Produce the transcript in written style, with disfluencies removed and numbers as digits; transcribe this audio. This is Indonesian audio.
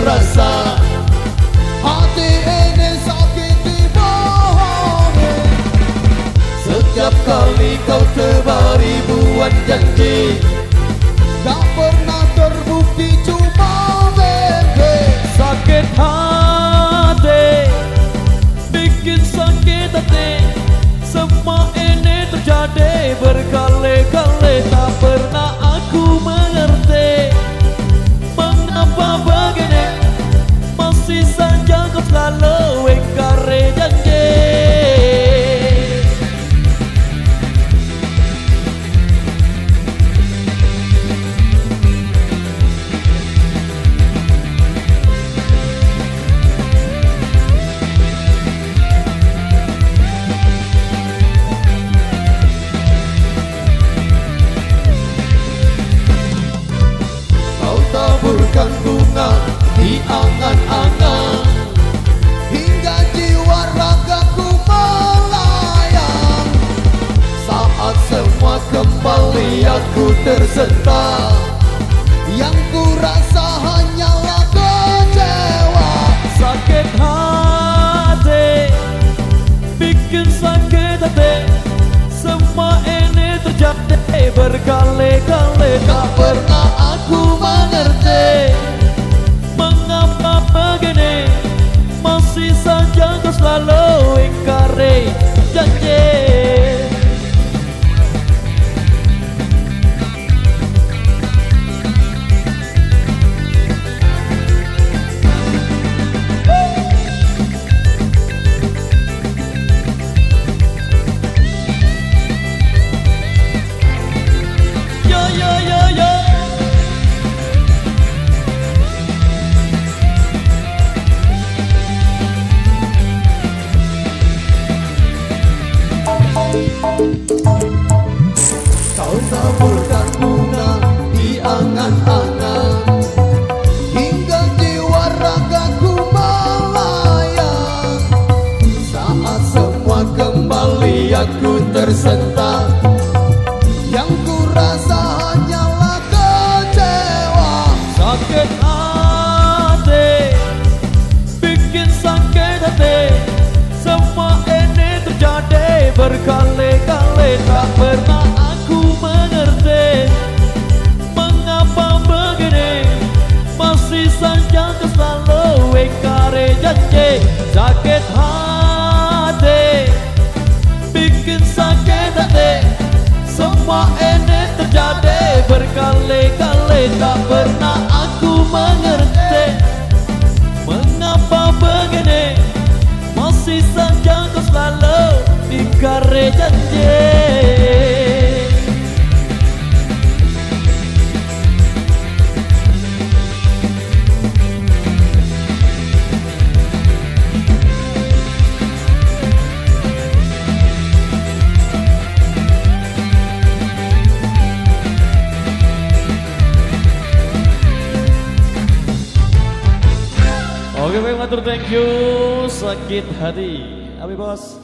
rasa hati ini sakit dibohongi. Setiap kali kau tebar ribuan janji, gak pernah terbukti, cuma mimpi. Sakit hati, bikin sakit hati. Semua ini terjadi berkali-kali, tak pernah aku mengerti mengapa begini. Masih saja kau selalu ingkari janji. Taburkan bunga di angan-angan hingga jiwa ragaku melayang. Saat semua kembali aku tersentak, yang ku rasa hanyalah kecewa. Sakit hati, bikin sakit hati. Semua ini terjadi berkali-kali, tak pernah aku mengerti mengapa begini. Masih saja kau selalu ingkari janji. Kau taburkan bunga di angan-angan hingga jiwa ragaku melayang. Saat semua kembali aku tersentak, yang ku rasa hanyalah kecewa. Sakit hati, bikin sakit hati. Semua ini terjadi berkali-kali, tak pernah aku mengerti mengapa begini. Masih saja kau selalu ingkari janji. Sakit hati, bikin sakit hati. Semua ini terjadi berkali-kali, tak pernah aku mengerti mengapa begini. Masih saja kau selalu ingkari janji. Oke baik, matur thank you. Sakit hati Abi bos.